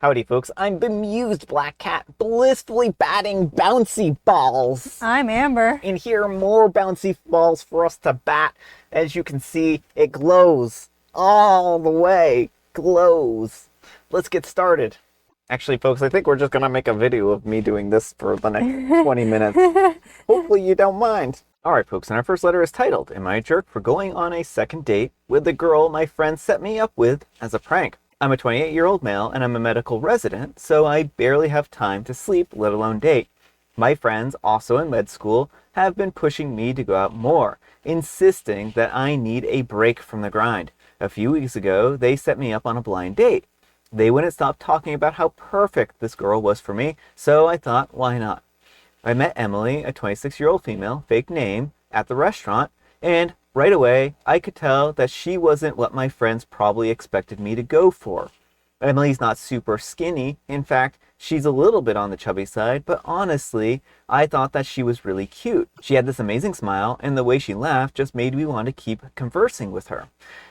Howdy folks, I'm bemused Black Cat, blissfully batting bouncy balls. I'm Amber. And here are more bouncy balls for us to bat. As you can see, it glows all the way, glows. Let's get started. Actually folks, I think we're just gonna make a video of me doing this for the next 20 minutes. Hopefully you don't mind. Alright folks, and our first letter is titled, Am I a Jerk for Going on a Second Date with the Girl My Friend Set Me Up With as a Prank? I'm a 28-year-old male and I'm a medical resident, so I barely have time to sleep, let alone date. My friends, also in med school, have been pushing me to go out more, insisting that I need a break from the grind. A few weeks ago, they set me up on a blind date. They wouldn't stop talking about how perfect this girl was for me, so I thought, why not? I met Emily, a 26-year-old female, fake name, at the restaurant, and right away, I could tell that she wasn't what my friends probably expected me to go for. Emily's not super skinny. In fact, she's a little bit on the chubby side, but honestly, I thought that she was really cute. She had this amazing smile, and the way she laughed just made me want to keep conversing with her.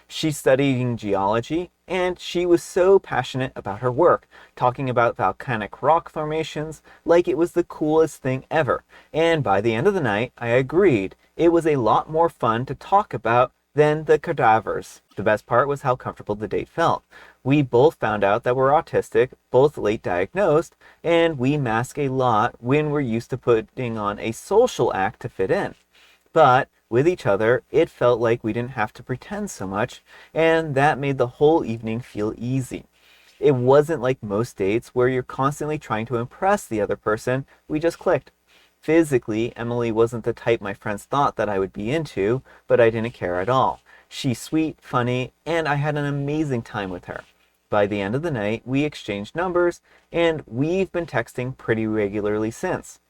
She's studying geology, and she was so passionate about her work, talking about volcanic rock formations like it was the coolest thing ever. And by the end of the night, I agreed. It was a lot more fun to talk about than the cadavers. The best part was how comfortable the date felt. We both found out that we're autistic, both late diagnosed, and we mask a lot when we're used to putting on a social act to fit in. But with each other, it felt like we didn't have to pretend so much, and that made the whole evening feel easy. It wasn't like most dates where you're constantly trying to impress the other person. We just clicked. Physically, Emily wasn't the type my friends thought that I would be into, but I didn't care at all. She's sweet, funny, and I had an amazing time with her. By the end of the night, we exchanged numbers, and we've been texting pretty regularly since.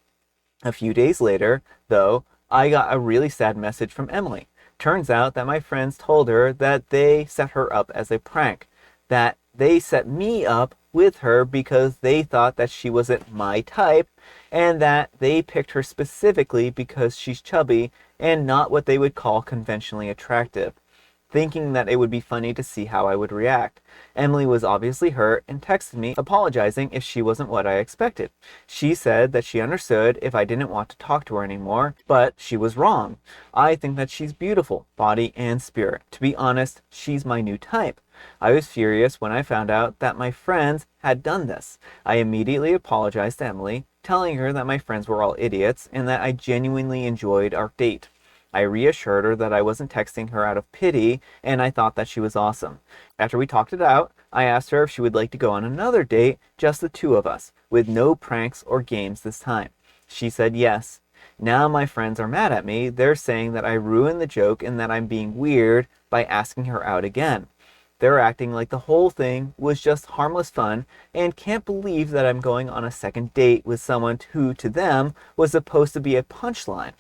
A few days later, though, I got a really sad message from Emily. Turns out that my friends told her that they set her up as a prank, that they set me up with her because they thought that she wasn't my type, and that they picked her specifically because she's chubby and not what they would call conventionally attractive, thinking that it would be funny to see how I would react. Emily was obviously hurt and texted me apologizing if she wasn't what I expected. She said that she understood if I didn't want to talk to her anymore, but she was wrong. I think that she's beautiful, body and spirit. To be honest, she's my new type. I was furious when I found out that my friends had done this. I immediately apologized to Emily, telling her that my friends were all idiots and that I genuinely enjoyed our date. I reassured her that I wasn't texting her out of pity, and I thought that she was awesome. After we talked it out, I asked her if she would like to go on another date, just the two of us, with no pranks or games this time. She said yes. Now my friends are mad at me. They're saying that I ruined the joke and that I'm being weird by asking her out again. They're acting like the whole thing was just harmless fun and can't believe that I'm going on a second date with someone who, to them, was supposed to be a punchline.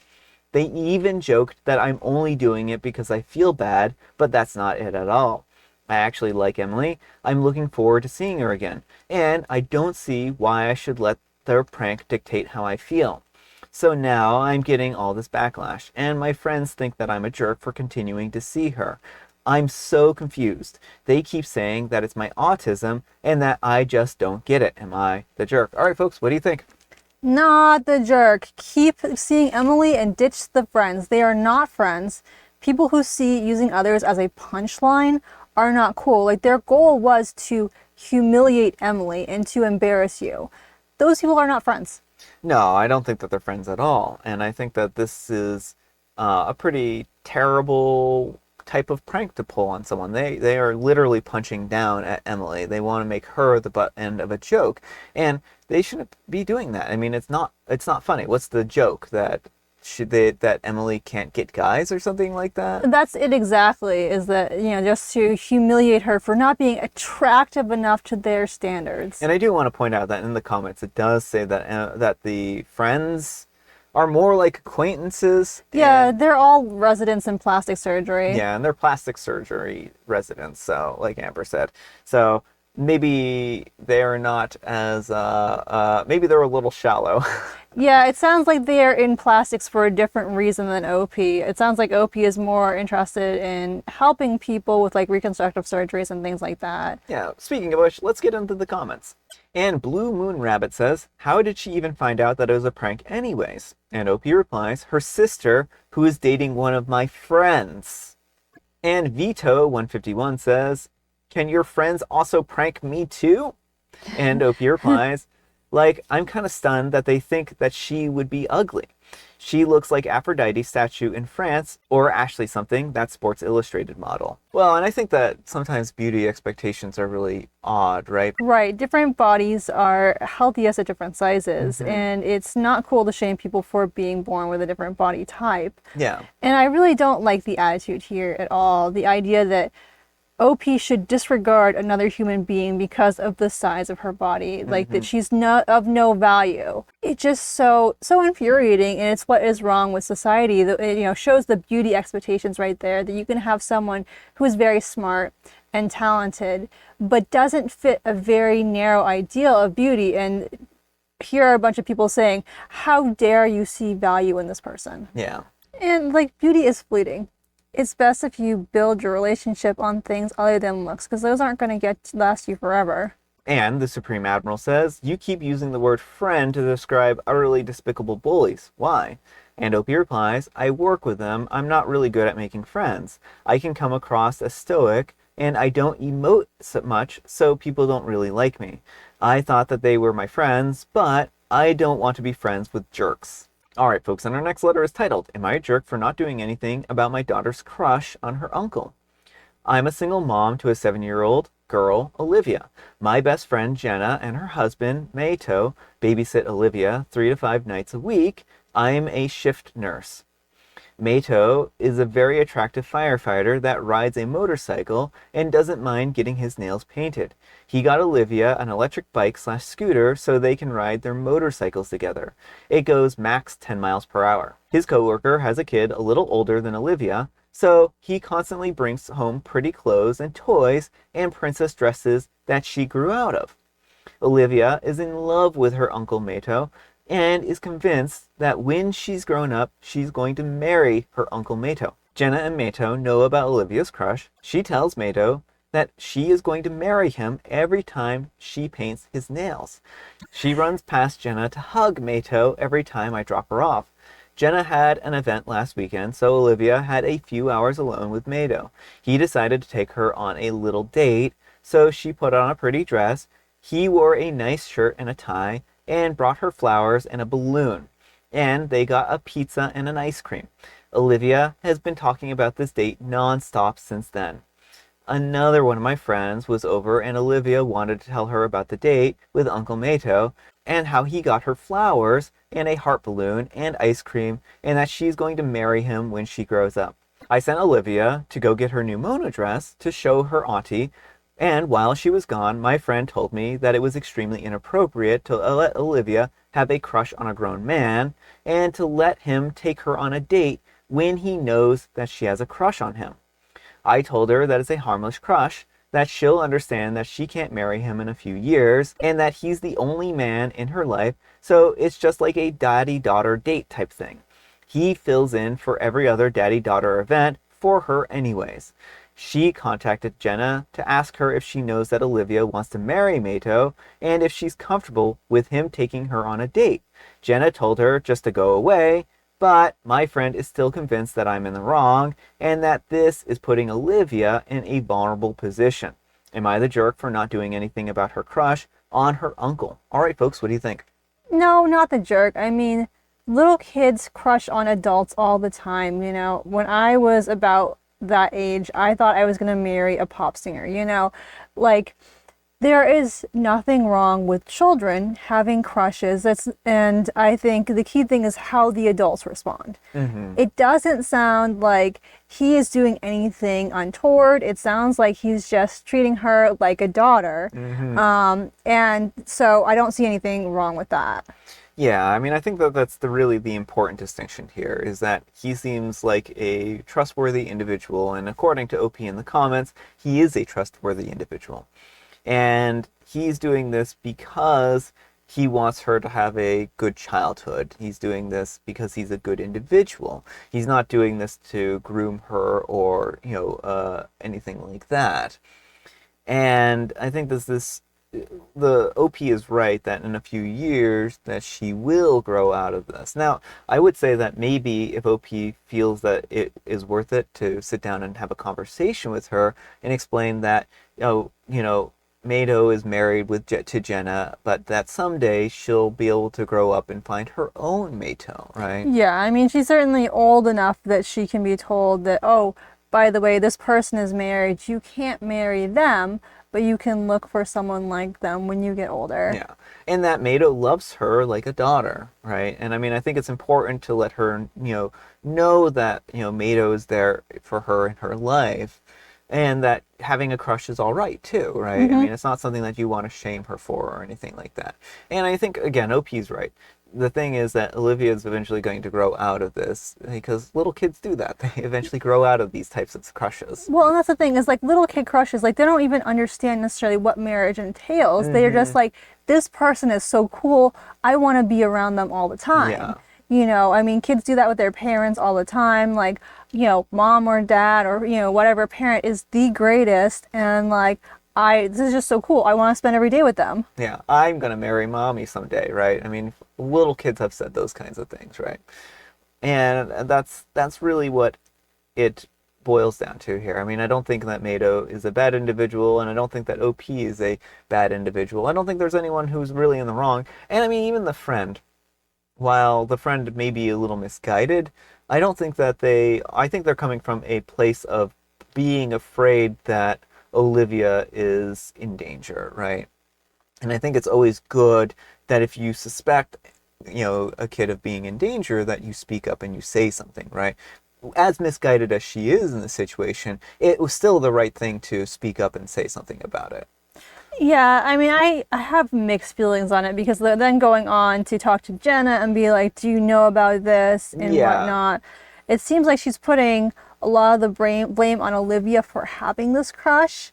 They even joked that I'm only doing it because I feel bad, but that's not it at all. I actually like Emily. I'm looking forward to seeing her again, and I don't see why I should let their prank dictate how I feel. So now I'm getting all this backlash, and my friends think that I'm a jerk for continuing to see her. I'm so confused. They keep saying that it's my autism and that I just don't get it. Am I the jerk? All right, folks, what do you think? Not the jerk. Keep seeing Emily and ditch the friends. They are not friends. People who see using others as a punchline are not cool. Like, their goal was to humiliate Emily and to embarrass you. Those people are not friends. No, I don't think that they're friends at all. And I think that this is a pretty terrible type of prank to pull on someone. They are literally punching down at Emily. They want to make her the butt end of a joke, and they shouldn't be doing that. I mean, it's not funny. What's the joke? That Emily can't get guys or something like that? That's it exactly, is that, just to humiliate her for not being attractive enough to their standards. And I do want to point out that in the comments it does say that the friends are more like acquaintances. Yeah, they're all residents in plastic surgery. Yeah, and they're plastic surgery residents, so like Amber said. So maybe they're not as, maybe they're a little shallow. Yeah, it sounds like they are in plastics for a different reason than OP. It sounds like OP is more interested in helping people with like reconstructive surgeries and things like that. Yeah, speaking of which, let's get into the comments. And Blue Moon Rabbit says, how did she even find out that it was a prank anyways? And OP replies, her sister, who is dating one of my friends. And Vito151 says, can your friends also prank me too? And OP replies, like, I'm kind of stunned that they think that she would be ugly. She looks like Aphrodite statue in France, or Ashley something, that Sports Illustrated model. Well, and I think that sometimes beauty expectations are really odd, right? Right. Different bodies are healthiest at different sizes, and it's not cool to shame people for being born with a different body type. Yeah. And I really don't like the attitude here at all. The idea that OP should disregard another human being because of the size of her body, like that she's not of no value. It's just so infuriating, and it's what is wrong with society. That it, shows the beauty expectations right there. That you can have someone who is very smart and talented, but doesn't fit a very narrow ideal of beauty. And here are a bunch of people saying, "How dare you see value in this person?" Yeah. And like beauty is fleeting. It's best if you build your relationship on things other than looks, because those aren't going to last you forever. And the Supreme Admiral says, you keep using the word friend to describe utterly despicable bullies. Why? And OP replies, I work with them. I'm not really good at making friends. I can come across as stoic, and I don't emote so much, so people don't really like me. I thought that they were my friends, but I don't want to be friends with jerks. Alright folks, and our next letter is titled, Am I a Jerk for Not Doing Anything About My Daughter's Crush on Her Uncle? I'm a single mom to a 7-year-old girl, Olivia. My best friend, Jenna, and her husband, Maito, babysit Olivia 3 to 5 nights a week. I'm a shift nurse. Maito is a very attractive firefighter that rides a motorcycle and doesn't mind getting his nails painted. He got Olivia an electric bike/scooter so they can ride their motorcycles together. It goes max 10 miles per hour. His coworker has a kid a little older than Olivia, so he constantly brings home pretty clothes and toys and princess dresses that she grew out of. Olivia is in love with her uncle Maito, and is convinced that when she's grown up, she's going to marry her Uncle Maito. Jenna and Maito know about Olivia's crush. She tells Maito that she is going to marry him every time she paints his nails. She runs past Jenna to hug Maito every time I drop her off. Jenna had an event last weekend, so Olivia had a few hours alone with Maito. He decided to take her on a little date, so she put on a pretty dress. He wore a nice shirt and a tie, and brought her flowers and a balloon. And they got a pizza and an ice cream. Olivia has been talking about this date non-stop since then. Another one of my friends was over, and Olivia wanted to tell her about the date with Uncle Maito and how he got her flowers and a heart balloon and ice cream, and that she's going to marry him when she grows up. I sent Olivia to go get her new Mona dress to show her auntie, and while she was gone, my friend told me that it was extremely inappropriate to let Olivia have a crush on a grown man and to let him take her on a date when he knows that she has a crush on him. I told her that it's a harmless crush, that she'll understand that she can't marry him in a few years, and that he's the only man in her life, so it's just like a daddy-daughter date type thing. He fills in for every other daddy-daughter event for her anyways. She contacted Jenna to ask her if she knows that Olivia wants to marry Maito and if she's comfortable with him taking her on a date. Jenna told her just to go away, but my friend is still convinced that I'm in the wrong and that this is putting Olivia in a vulnerable position. Am I the jerk for not doing anything about her crush on her uncle? All right, folks, what do you think? No, not the jerk. I mean, little kids crush on adults all the time. When I was about that age, I thought I was going to marry a pop singer. Like, there is nothing wrong with children having crushes. And I think the key thing is how the adults respond. It doesn't sound like he is doing anything untoward. It sounds like he's just treating her like a daughter. And so I don't see anything wrong with that. Yeah, I mean, I think that that's really the important distinction here, is that he seems like a trustworthy individual, and according to OP in the comments, he is a trustworthy individual. And he's doing this because he wants her to have a good childhood. He's doing this because he's a good individual. He's not doing this to groom her or, anything like that. And I think the OP is right that in a few years that she will grow out of this. Now, I would say that maybe if OP feels that it is worth it to sit down and have a conversation with her and explain that, Mato is married to Jenna, but that someday she'll be able to grow up and find her own Mato, right? Yeah, I mean, she's certainly old enough that she can be told that, oh, by the way, this person is married. You can't marry them, but you can look for someone like them when you get older. Yeah. And that Mato loves her like a daughter, right? And I mean, I think it's important to let her, know that, Mato is there for her in her life. And that having a crush is all right, too, right? Mm-hmm. I mean, it's not something that you want to shame her for or anything like that. And I think, again, OP's right. The thing is that Olivia is eventually going to grow out of this because little kids do that. They eventually grow out of these types of crushes. Well, and that's the thing is like little kid crushes, like they don't even understand necessarily what marriage entails. Mm-hmm. They're just like, this person is so cool. I want to be around them all the time. Yeah. I mean, kids do that with their parents all the time. Like, mom or dad or, whatever parent is the greatest. And like, this is just so cool. I want to spend every day with them. Yeah, I'm going to marry mommy someday, right? I mean, little kids have said those kinds of things, right? And that's really what it boils down to here. I mean, I don't think that Mato is a bad individual, and I don't think that OP is a bad individual. I don't think there's anyone who's really in the wrong. And I mean, even the friend, while the friend may be a little misguided, I don't think that I think they're coming from a place of being afraid that Olivia is in danger, right? And I think it's always good that if you suspect, a kid of being in danger, that you speak up and you say something, right? As misguided as she is in the situation, it was still the right thing to speak up and say something about it. Yeah, I mean, I have mixed feelings on it because they're then going on to talk to Jenna and be like, do you know about this and whatnot. It seems like she's putting a lot of the blame on Olivia for having this crush,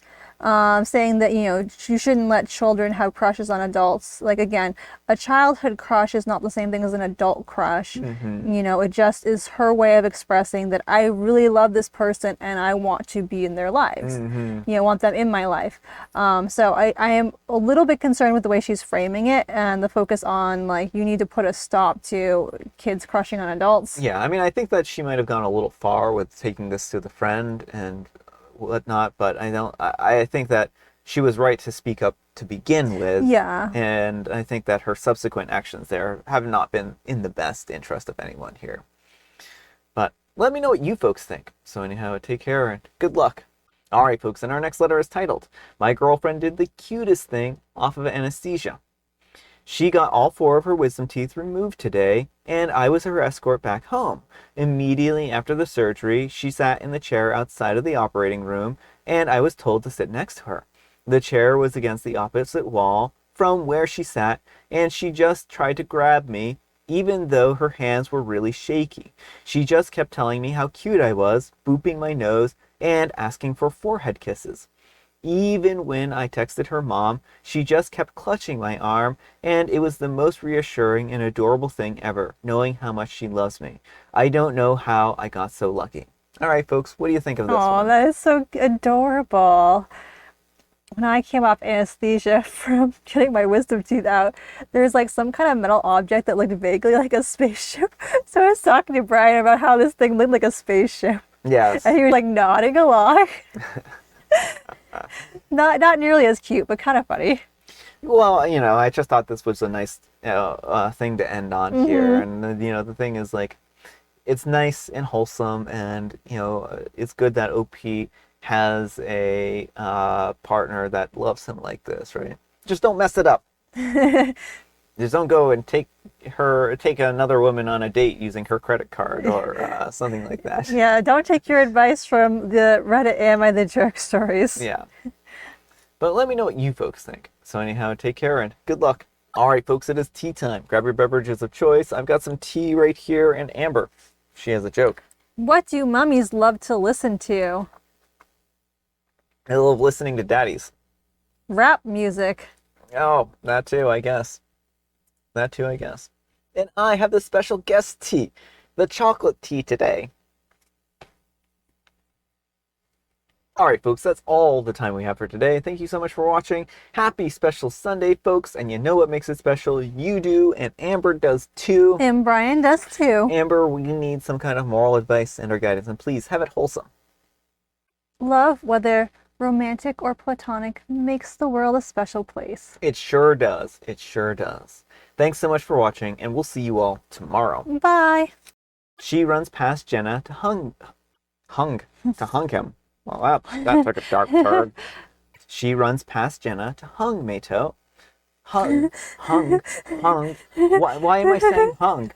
saying that, you shouldn't let children have crushes on adults. Like, again, a childhood crush is not the same thing as an adult crush. Mm-hmm. It just is her way of expressing that I really love this person and I want to be in their lives. Mm-hmm. Want them in my life. So I am a little bit concerned with the way she's framing it and the focus on, like, you need to put a stop to kids crushing on adults. Yeah, I mean, I think that she might have gone a little far with taking this to the friend and whatnot, but I think that she was right to speak up to begin with. Yeah. And I think that her subsequent actions there have not been in the best interest of anyone here. But let me know what you folks think. So anyhow, take care and good luck. Alright folks, and our next letter is titled, My Girlfriend Did the Cutest Thing Off of Anesthesia. She got all 4 of her wisdom teeth removed today, and I was her escort back home. Immediately after the surgery, she sat in the chair outside of the operating room, and I was told to sit next to her. The chair was against the opposite wall from where she sat, and she just tried to grab me, even though her hands were really shaky. She just kept telling me how cute I was, booping my nose, and asking for forehead kisses. Even when I texted her mom, she just kept clutching my arm, and it was the most reassuring and adorable thing ever, knowing how much she loves me. I don't know how I got so lucky. All right, folks, what do you think of this one? Oh, that is so adorable. When I came off anesthesia from getting my wisdom teeth out, there's like some kind of metal object that looked vaguely like a spaceship. So I was talking to Brian about how this thing looked like a spaceship. Yes. And he was like nodding along. Not nearly as cute, but kind of funny. Well, I just thought this was a nice thing to end on here. And, the thing is, like, it's nice and wholesome, and, it's good that OP has a partner that loves him like this, right? Just don't mess it up. Just don't go and take another woman on a date using her credit card or something like that. Yeah, don't take your advice from the Reddit Am I the Jerk stories. Yeah. But let me know what you folks think. So anyhow, take care and good luck. All right, folks, it is tea time. Grab your beverages of choice. I've got some tea right here, and Amber, she has a joke. What do mummies love to listen to? I love listening to daddies. Rap music. Oh, that too, I guess. That too, I guess. And I have the special guest tea, the chocolate tea today. Alright, folks, that's all the time we have for today. Thank you so much for watching. Happy Special Sunday, folks. And you know what makes it special? You do, and Amber does too. And Brian does too. Amber, we need some kind of moral advice and or guidance, and please have it wholesome. Love, whether romantic or platonic, makes the world a special place. It sure does. It sure does. Thanks so much for watching, and we'll see you all tomorrow. Bye. She runs past Jenna to hung him. Well, that took a dark turn. She runs past Jenna to hung Mato. Hung. Why am I saying hung?